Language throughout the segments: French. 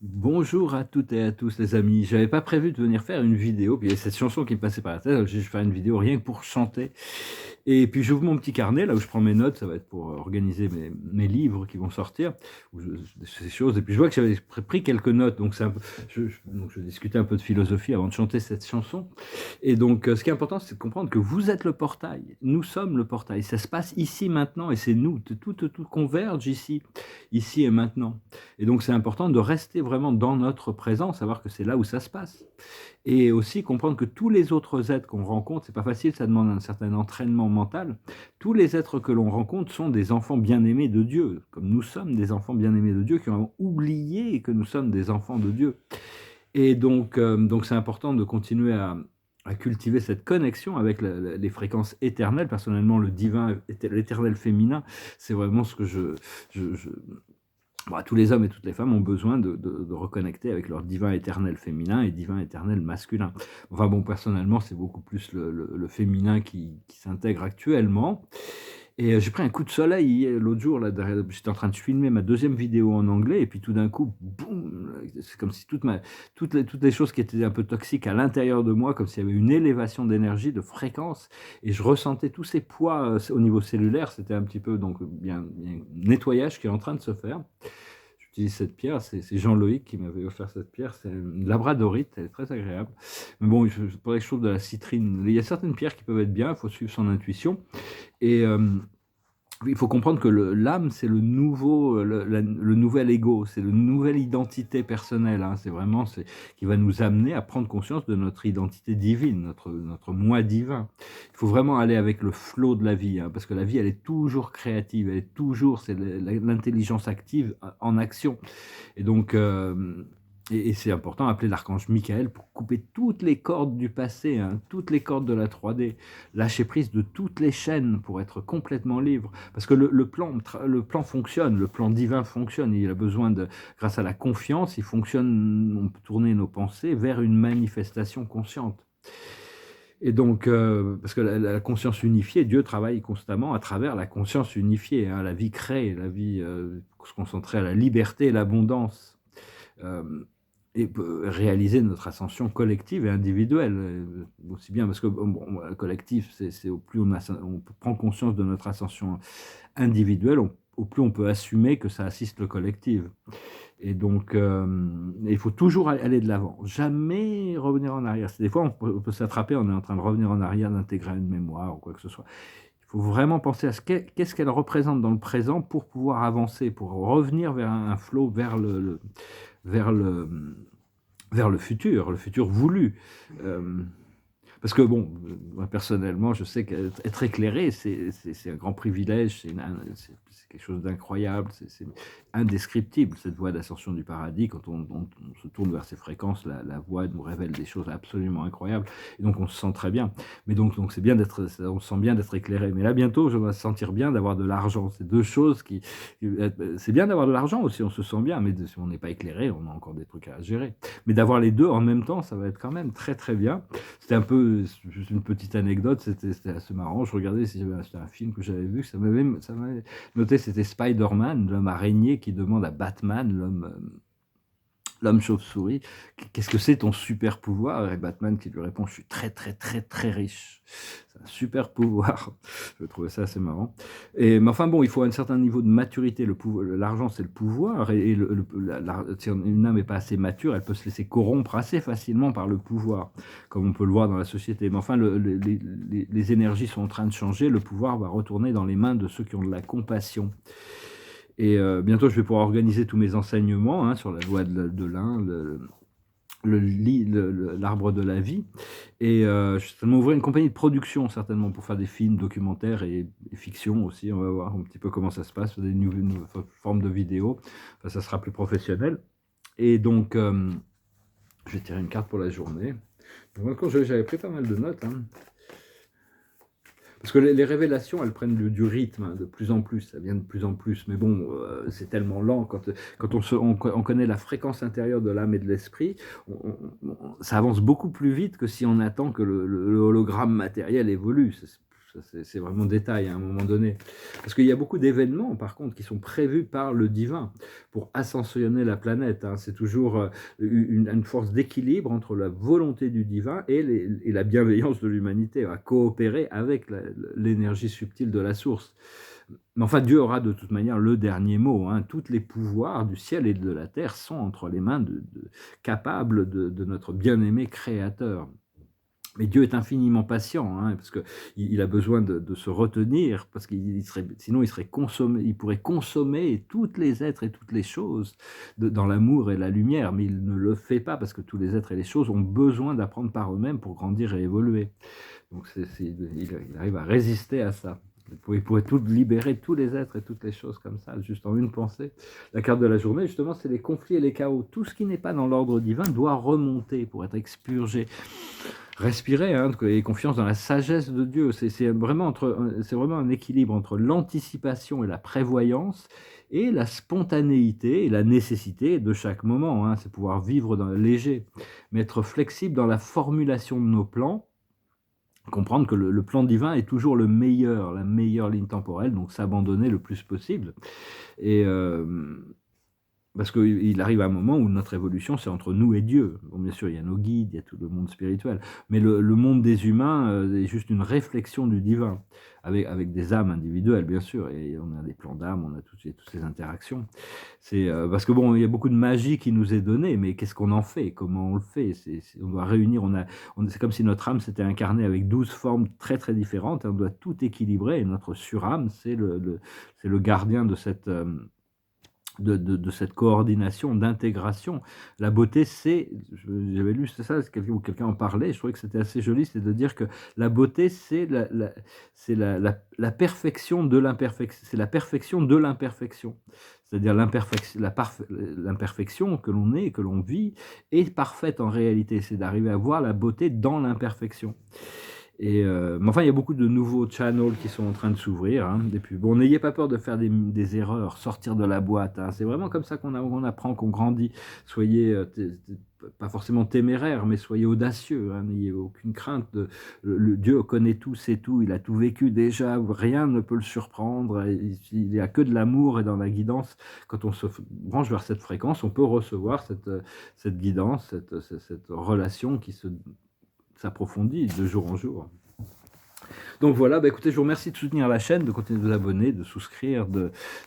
Bonjour à toutes et à tous les amis. J'avais pas prévu de venir faire une vidéo, puis il y a cette chanson qui me passait par la tête, je vais faire une vidéo rien que pour chanter. Et puis j'ouvre mon petit carnet, là où je prends mes notes, ça va être pour organiser mes livres qui vont sortir, ces choses. Et puis je vois que j'avais pris quelques notes, donc, donc je discutais un peu de philosophie avant de chanter cette chanson. Et donc ce qui est important, c'est de comprendre que vous êtes le portail, nous sommes le portail. Ça se passe ici maintenant, et c'est nous, tout converge ici et maintenant. Et donc c'est important de rester vraiment dans notre présent, savoir que c'est là où ça se passe. Et aussi comprendre que tous les autres êtres qu'on rencontre, c'est pas facile, ça demande un certain entraînement mental. Tous les êtres que l'on rencontre sont des enfants bien-aimés de Dieu, comme nous sommes des enfants bien-aimés de Dieu, qui ont oublié que nous sommes des enfants de Dieu. Et donc c'est important de continuer à cultiver cette connexion avec les fréquences éternelles. Personnellement, le divin, l'éternel féminin, c'est vraiment ce que je bon, tous les hommes et toutes les femmes ont besoin de reconnecter avec leur divin éternel féminin et divin éternel masculin. Enfin bon, personnellement, c'est beaucoup plus le féminin qui s'intègre actuellement. Et j'ai pris un coup de soleil l'autre jour, là, j'étais en train de filmer ma deuxième vidéo en anglais, et puis tout d'un coup, boum, c'est comme si toutes les choses qui étaient un peu toxiques à l'intérieur de moi, comme s'il y avait une élévation d'énergie, de fréquence, et je ressentais tous ces poids au niveau cellulaire. C'était un petit peu donc bien un nettoyage qui est en train de se faire. J'utilise cette pierre, c'est Jean-Loïc qui m'avait offert cette pierre, c'est une labradorite, elle est très agréable. Mais bon, il faudrait que je trouve de la citrine. Il y a certaines pierres qui peuvent être bien, il faut suivre son intuition. Et il faut comprendre que l'âme, c'est le nouvel ego, c'est la nouvelle identité personnelle, hein. C'est vraiment qui va nous amener à prendre conscience de notre identité divine, notre moi divin. Il faut vraiment aller avec le flot de la vie, hein, parce que la vie, elle est toujours créative, elle est toujours, c'est l'intelligence active en action. Et donc, et c'est important, appeler l'archange Michael pour couper toutes les cordes du passé, hein, toutes les cordes de la 3D, lâcher prise de toutes les chaînes pour être complètement libre. Parce que le plan fonctionne, le plan divin fonctionne. Il a besoin grâce à la confiance, il fonctionne, on peut tourner nos pensées vers une manifestation consciente. Et donc, parce que la conscience unifiée, Dieu travaille constamment à travers la conscience unifiée, hein, la vie crée, la vie, se concentrer à la liberté et l'abondance. Et réaliser notre ascension collective et individuelle, aussi bien parce que bon, le collectif, c'est au plus on prend conscience de notre ascension individuelle, au plus on peut assumer que ça assiste le collectif. Et donc, il faut toujours aller de l'avant, jamais revenir en arrière. Des fois, on peut s'attraper, on est en train de revenir en arrière, d'intégrer une mémoire ou quoi que ce soit. Il faut vraiment penser à qu'est-ce qu'elle représente dans le présent pour pouvoir avancer, pour revenir vers un flow, vers le, vers le futur voulu. Euh, Parce que bon, moi personnellement, je sais qu'être éclairé, c'est un grand privilège, c'est quelque chose d'incroyable, c'est indescriptible, cette voie d'ascension du paradis. Quand on se tourne vers ces fréquences, la voie nous révèle des choses absolument incroyables, et donc on se sent très bien. Mais donc c'est bien on se sent bien d'être éclairé. Mais là bientôt, je vais me sentir bien d'avoir de l'argent. C'est deux choses c'est bien d'avoir de l'argent aussi, on se sent bien, mais si on n'est pas éclairé, on a encore des trucs à gérer. Mais d'avoir les deux en même temps, ça va être quand même très très bien. C'était un peu, juste une petite anecdote, c'était assez marrant. Je regardais si c'était un film que j'avais vu, ça m'avait noté, c'était Spider-Man, l'homme araignée qui demande à Batman, l'homme chauve-souris, qu'est-ce que c'est ton super pouvoir? Et Batman qui lui répond, je suis très très très très riche. C'est un super pouvoir. Je trouvais ça assez marrant. Mais enfin bon, il faut un certain niveau de maturité. L'argent, c'est le pouvoir, et si une âme n'est pas assez mature, elle peut se laisser corrompre assez facilement par le pouvoir, comme on peut le voir dans la société. Mais enfin, les énergies sont en train de changer. Le pouvoir va retourner dans les mains de ceux qui ont de la compassion. Et bientôt, je vais pouvoir organiser tous mes enseignements, hein, sur la loi de l'un, l'arbre de la vie. Et je vais m'ouvrir une compagnie de production, certainement, pour faire des films, documentaires et fiction aussi. On va voir un petit peu comment ça se passe, des nouvelles formes de vidéos. Enfin, ça sera plus professionnel. Et donc, je vais tirer une carte pour la journée. Donc, j'avais pris pas mal de notes, hein. Parce que les révélations, elles prennent du rythme, hein, de plus en plus, ça vient de plus en plus. Mais bon, c'est tellement lent. Quand on connaît la fréquence intérieure de l'âme et de l'esprit, ça avance beaucoup plus vite que si on attend que le hologramme matériel évolue. c'est vraiment détail à un moment donné. Parce qu'il y a beaucoup d'événements, par contre, qui sont prévus par le divin pour ascensionner la planète. Hein. C'est toujours une force d'équilibre entre la volonté du divin et la bienveillance de l'humanité, à coopérer avec l'énergie subtile de la source. Mais enfin, Dieu aura de toute manière le dernier mot. Hein. Tous les pouvoirs du ciel et de la terre sont entre les mains capables de notre bien-aimé Créateur. Mais Dieu est infiniment patient, hein, parce qu'il a besoin de se retenir, parce sinon il pourrait consommer tous les êtres et toutes les choses dans l'amour et la lumière, mais il ne le fait pas, parce que tous les êtres et les choses ont besoin d'apprendre par eux-mêmes pour grandir et évoluer. Donc il arrive à résister à ça. Il pourrait tout libérer tous les êtres et toutes les choses comme ça, juste en une pensée. La carte de la journée, justement, c'est les conflits et les chaos. Tout ce qui n'est pas dans l'ordre divin doit remonter pour être expurgé. Respirer, hein, et confiance dans la sagesse de Dieu. C'est vraiment un équilibre entre l'anticipation et la prévoyance, et la spontanéité et la nécessité de chaque moment. Hein. C'est pouvoir vivre dans le léger, mais être flexible dans la formulation de nos plans, comprendre que le plan divin est toujours la meilleure ligne temporelle, donc s'abandonner le plus possible. Et parce qu'il arrive un moment où notre évolution, c'est entre nous et Dieu. Bon, bien sûr, il y a nos guides, il y a tout le monde spirituel, mais le monde des humains est juste une réflexion du divin, avec des âmes individuelles, bien sûr, et on a des plans d'âme, on a toutes ces interactions. C'est parce que bon, il y a beaucoup de magie qui nous est donnée, mais qu'est-ce qu'on en fait? Comment on le fait? On doit réunir, c'est comme si notre âme s'était incarnée avec 12 formes très très différentes, on doit tout équilibrer, et notre surâme, c'est le gardien de cette... de cette coordination, d'intégration. La beauté, j'avais lu ça, où quelqu'un en parlait, je trouvais que c'était assez joli, c'est de dire que la beauté, c'est la perfection de l'imperfection, c'est la perfection de l'imperfection. C'est-à-dire l'imperfection que l'on est, que l'on vit, est parfaite en réalité. C'est d'arriver à voir la beauté dans l'imperfection. Mais enfin, il y a beaucoup de nouveaux channels qui sont en train de s'ouvrir. Hein. Et puis, bon, n'ayez pas peur de faire des erreurs, sortir de la boîte. Hein. C'est vraiment comme ça qu'on apprend, qu'on grandit. Soyez pas forcément téméraire, mais soyez audacieux. Hein. N'ayez aucune crainte. Dieu connaît tout, sait tout. Il a tout vécu déjà. Rien ne peut le surprendre. Il n'y a que de l'amour et dans la guidance. Quand on se branche vers cette fréquence, on peut recevoir cette guidance, cette relation qui s'approfondit de jour en jour. Donc voilà, écoutez, je vous remercie de soutenir la chaîne, de continuer de vous abonner, de souscrire,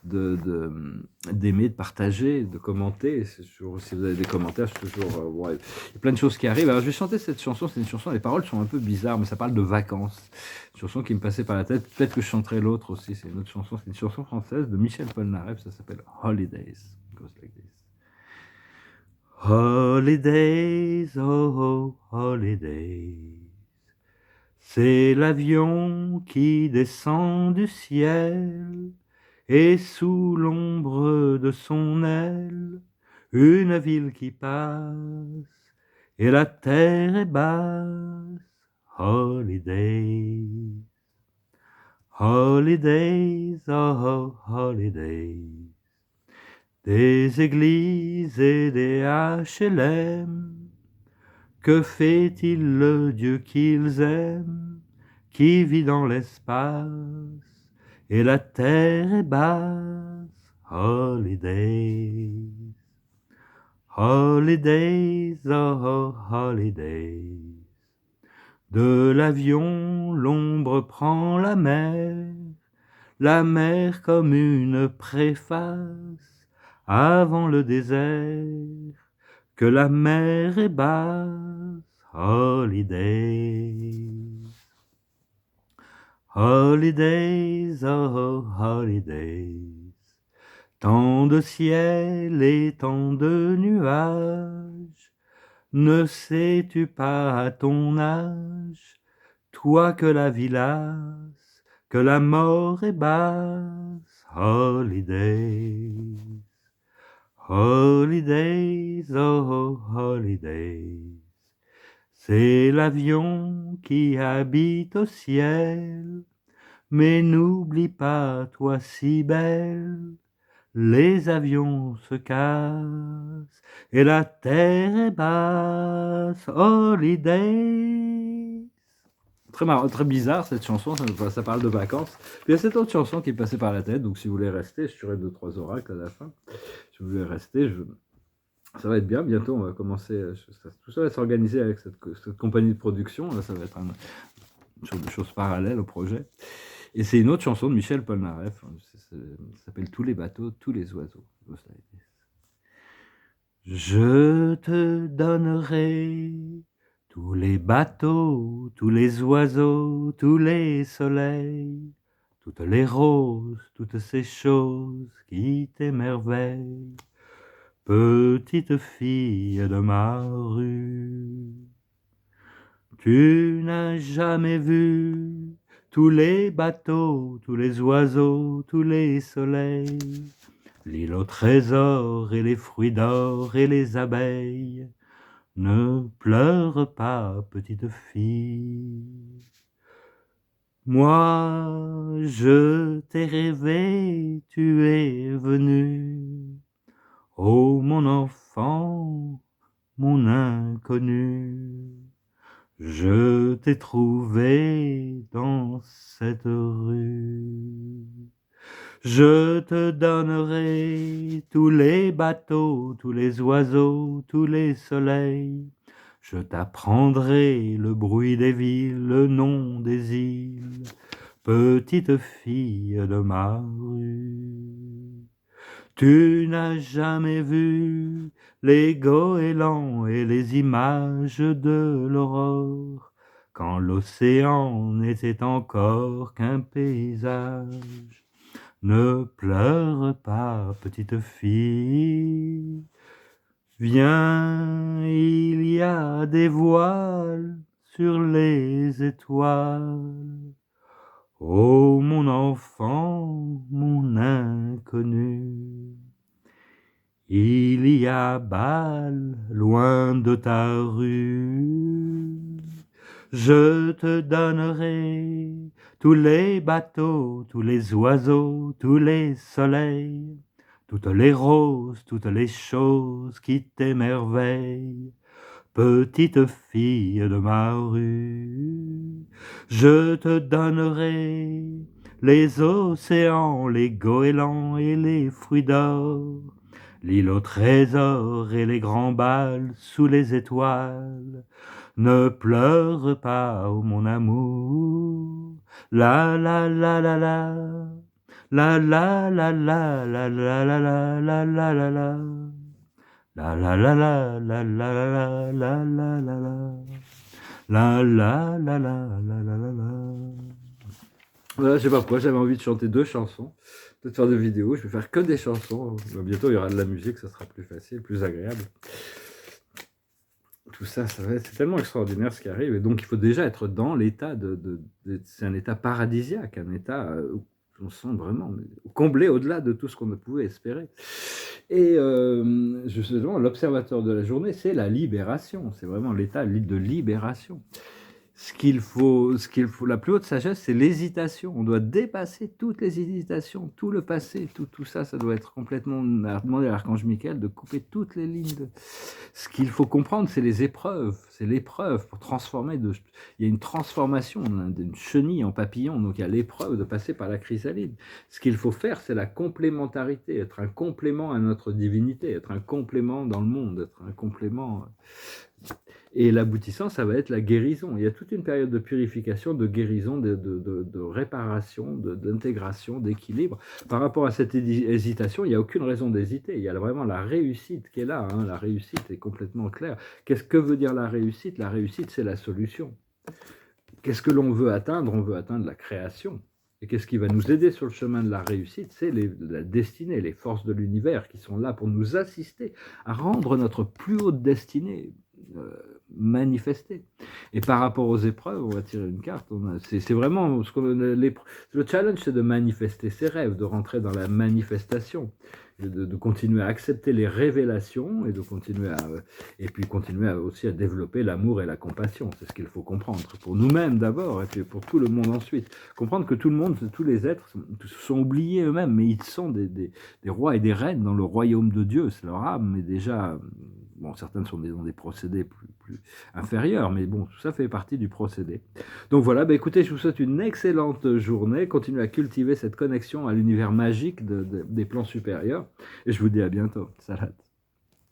d'aimer, de partager, de commenter. Si vous avez des commentaires, c'est toujours... il y a plein de choses qui arrivent. Alors je vais chanter cette chanson, c'est une chanson, les paroles sont un peu bizarres, mais ça parle de vacances. Une chanson qui me passait par la tête, peut-être que je chanterai l'autre aussi, c'est une autre chanson, c'est une chanson française de Michel Polnareff, ça s'appelle Holidays. It goes like this. Holidays, oh, holidays. C'est l'avion qui descend du ciel, et sous l'ombre de son aile, une ville qui passe, et la terre est basse. Holidays, holidays, oh, holidays. Des églises et des HLM, que fait-il le Dieu qu'ils aiment, qui vit dans l'espace, et la terre est basse? Holidays, holidays, oh, holidays. De l'avion, l'ombre prend la mer comme une préface, avant le désert, que la mer est basse. Holidays, holidays, oh, holidays. Tant de ciel et tant de nuages, ne sais-tu pas à ton âge, toi que la vie lasse, que la mort est basse? Holidays, holidays, oh, holidays. C'est l'avion qui habite au ciel, mais n'oublie pas, toi si belle, les avions se cassent et la terre est basse. Holidays. très marrant, très bizarre cette chanson, ça parle de vacances. Puis il y a cette autre chanson qui est passée par la tête, donc si vous voulez rester, je ferai 2-3 oracles à la fin. Si vous voulez rester, ça va être bien, bientôt on va commencer, tout ça va s'organiser avec cette compagnie de production, là, ça va être une chose parallèle au projet. Et c'est une autre chanson de Michel Polnareff, ça s'appelle Tous les bateaux, tous les oiseaux. Je te donnerai tous les bateaux, tous les oiseaux, tous les soleils, toutes les roses, toutes ces choses qui t'émerveillent, petite fille de ma rue. Tu n'as jamais vu tous les bateaux, tous les oiseaux, tous les soleils, l'île au trésor et les fruits d'or et les abeilles. Ne pleure pas, petite fille. Moi, je t'ai rêvé, tu es venu. Oh, mon enfant, mon inconnu. Je t'ai trouvé dans cette rue. Je te donnerai tous les bateaux, tous les oiseaux, tous les soleils. Je t'apprendrai le bruit des villes, le nom des îles, petite fille de ma rue. Tu n'as jamais vu les goélands et les images de l'aurore, quand l'océan n'était encore qu'un paysage. Ne pleure pas, petite fille. Viens, il y a des voiles sur les étoiles. Oh, mon enfant, mon inconnu. Il y a Bâle, loin de ta rue. Je te donnerai tous les bateaux, tous les oiseaux, tous les soleils, toutes les roses, toutes les choses qui t'émerveillent, petite fille de ma rue. Je te donnerai les océans, les goélands et les fruits d'or, l'île au trésor et les grands bals sous les étoiles. Ne pleure pas, oh mon amour. La la la la la. La la la la la la la la la la la la. La la la la la la la la la la la. La la la la la la la la. Voilà, je sais pas pourquoi, j'avais envie de chanter 2 chansons, peut-être faire 2 vidéos, je vais faire que des chansons. Bientôt il y aura de la musique, ça sera plus facile, plus agréable. Tout ça, c'est tellement extraordinaire ce qui arrive, et donc il faut déjà être dans l'état c'est un état paradisiaque, un état où on se sent vraiment comblé au-delà de tout ce qu'on ne pouvait espérer. Et justement, l'observateur de la journée, c'est la libération, c'est vraiment l'état de libération. Ce qu'il faut, la plus haute sagesse, c'est l'hésitation. On doit dépasser toutes les hésitations, tout le passé, tout ça, ça doit être complètement... On a demandé à l'archange Michael de couper toutes les lignes. Ce qu'il faut comprendre, c'est les épreuves. C'est l'épreuve pour transformer. Il y a une transformation d'une chenille en papillon, donc il y a l'épreuve de passer par la chrysalide. Ce qu'il faut faire, c'est la complémentarité, être un complément à notre divinité, être un complément dans le monde, être un complément... Et l'aboutissant, ça va être la guérison. Il y a toute une période de purification, de guérison, de réparation, d'intégration, d'équilibre. Par rapport à cette hésitation, il n'y a aucune raison d'hésiter. Il y a vraiment la réussite qui est là. Hein. La réussite est complètement claire. Qu'est-ce que veut dire la réussite? La réussite, c'est la solution. Qu'est-ce que l'on veut atteindre? On veut atteindre la création. Et qu'est-ce qui va nous aider sur le chemin de la réussite? C'est la destinée, les forces de l'univers qui sont là pour nous assister à rendre notre plus haute destinée manifester. Et par rapport aux épreuves, on va tirer une carte. C'est vraiment le challenge, c'est de manifester ses rêves, de rentrer dans la manifestation, de continuer à accepter les révélations et de continuer aussi à développer l'amour et la compassion. C'est ce qu'il faut comprendre pour nous-mêmes d'abord et puis pour tout le monde ensuite. Comprendre que tout le monde, tous les êtres sont oubliés eux-mêmes, mais ils sont des rois et des reines dans le royaume de Dieu. C'est leur âme, mais déjà, bon, certains sont dans des procédés plus plus inférieurs, mais bon, tout ça fait partie du procédé. Donc voilà, bah écoutez, je vous souhaite une excellente journée, continuez à cultiver cette connexion à l'univers magique des plans supérieurs, et je vous dis à bientôt. Salut.